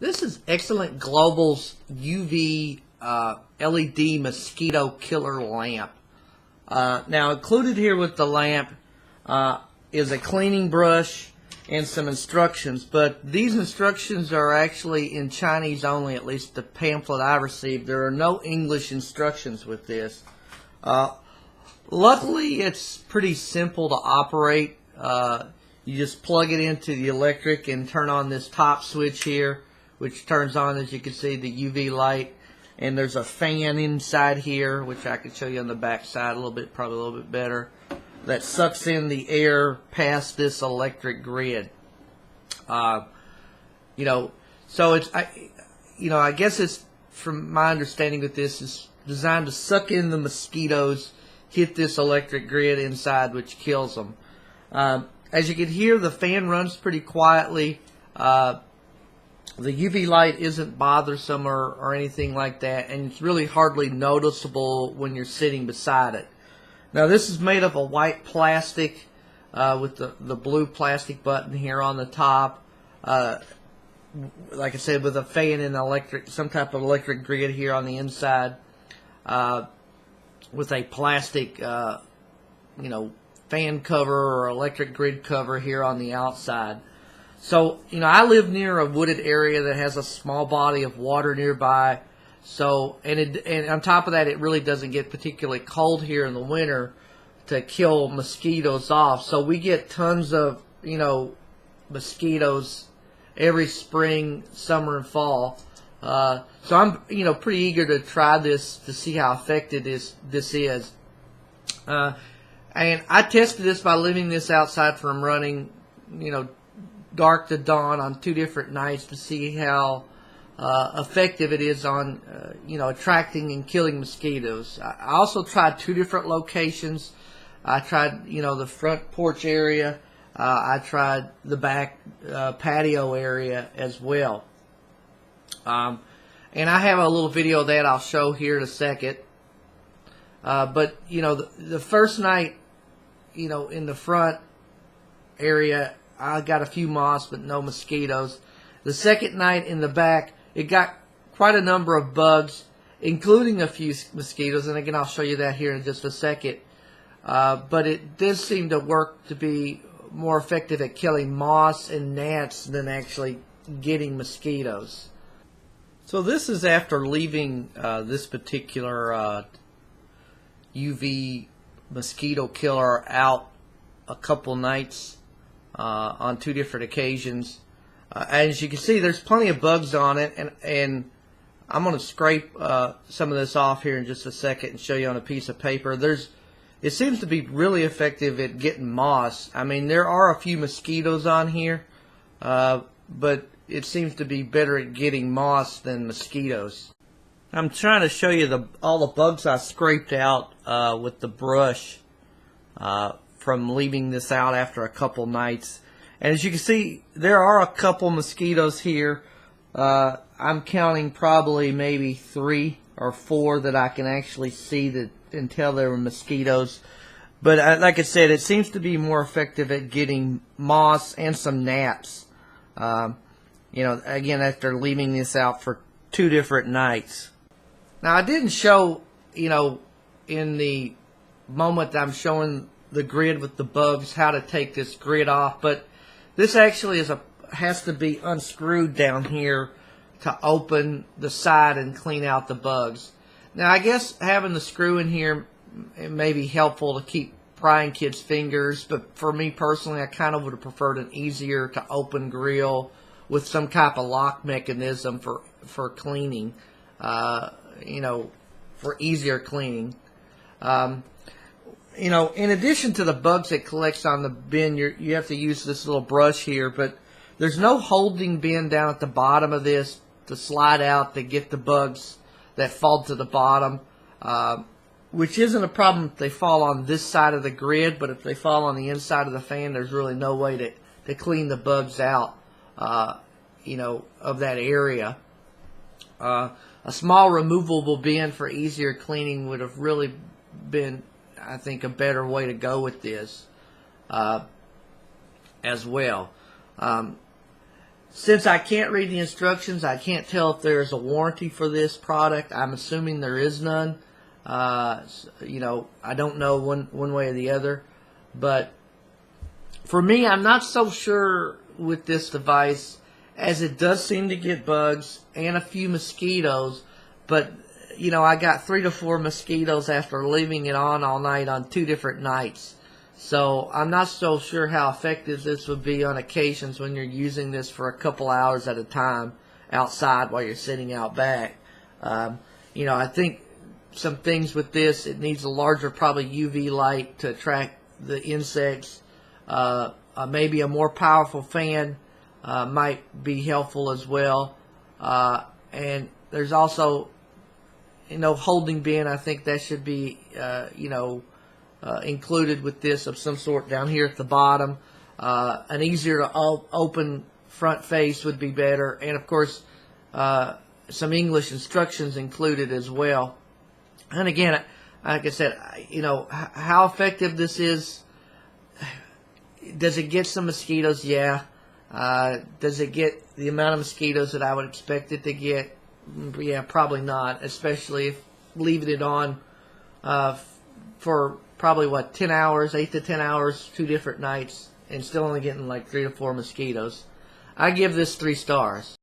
This is Xcellent Global's UV LED mosquito killer lamp. Now included here with the lamp is a cleaning brush and some instructions, but these instructions are actually in Chinese only, at least the pamphlet I received. There are no English instructions with this. Luckily, it's pretty simple to operate. You just plug it into the electric and turn on this top switch here, which turns on, as you can see, the UV light. And there's a fan inside here, which I can show you on the back side a little bit, probably a little bit better, that sucks in the air past this electric grid. So it's, I guess it's, from my understanding that this is designed to suck in the mosquitoes, hit this electric grid inside, which kills them. As you can hear, the fan runs pretty quietly. The UV light isn't bothersome or anything like that, and it's really hardly noticeable when you're sitting beside it. Now, this is made of a white plastic with the blue plastic button here on the top. Like I said, with a fan and some type of electric grid here on the inside, with a plastic, fan cover or electric grid cover here on the outside. So, I live near a wooded area that has a small body of water nearby. So, and on top of that, it really doesn't get particularly cold here in the winter to kill mosquitoes off. So we get tons of, mosquitoes every spring, summer, and fall. So I'm, pretty eager to try this to see how effective this is. And I tested this by leaving this outside from running, dark to dawn on 2 different nights to see how effective it is on, attracting and killing mosquitoes. I also tried 2 different locations. I tried, the front porch area. I tried the back patio area as well. And I have a little video of that I'll show here in a second. But, the first night, in the front area, I got a few moths, but no mosquitoes. The second night in the back, it got quite a number of bugs, including a few mosquitoes. And again, I'll show you that here in just a second. But it did seem to work to be more effective at killing moths and gnats than actually getting mosquitoes. So this is after leaving this particular UV mosquito killer out a couple nights on 2 different occasions. As you can see, there's plenty of bugs on it, and I'm going to scrape some of this off here in just a second and show you on a piece of paper. It seems to be really effective at getting moths. I mean, there are a few mosquitoes on here, but it seems to be better at getting moths than mosquitoes. I'm trying to show you all the bugs I scraped out with the brush from leaving this out after a couple nights. And as you can see, there are a couple mosquitoes here. I'm counting probably maybe 3 or 4 that I can actually see and tell they were mosquitoes. But like I said, it seems to be more effective at getting moths and some gnats. Again, after leaving this out for 2 different nights. Now, I didn't show, in the moment that I'm showing the grid with the bugs, how to take this grid off, but this actually has to be unscrewed down here to open the side and clean out the bugs. Now, I guess having the screw in here, it may be helpful to keep prying kids' fingers, but for me personally, I kind of would have preferred an easier to open grill with some type of lock mechanism for cleaning, for easier cleaning. In addition to the bugs it collects on the bin, you have to use this little brush here, but there's no holding bin down at the bottom of this to slide out to get the bugs that fall to the bottom, which isn't a problem if they fall on this side of the grid, but if they fall on the inside of the fan, there's really no way to clean the bugs out, of that area. A small removable bin for easier cleaning would have really been, I think, a better way to go with this as well. Since I can't read the instructions, I can't tell if there's a warranty for this product. I'm assuming there is none. You know, I don't know one way or the other. But for me, I'm not so sure with this device, as it does seem to get bugs and a few mosquitoes. But, you know, I got 3 to 4 mosquitoes after leaving it on all night on 2 different nights. So I'm not so sure how effective this would be on occasions when you're using this for a couple hours at a time outside while you're sitting out back. You know, I think some things with this, it needs a larger probably UV light to attract the insects. Maybe a more powerful fan might be helpful as well. And there's also, you know, holding bin. I think that should be, you know, included with this of some sort down here at the bottom. An easier to open front face would be better, and of course some English instructions included as well. And again, like I said, you know, how effective this is. Does it get some mosquitoes? Yeah. Does it get the amount of mosquitoes that I would expect it to get? Yeah, probably not, especially if leaving it on for probably, 10 hours, 8 to 10 hours, 2 different nights, and still only getting like 3 to 4 mosquitoes. I give this 3 stars.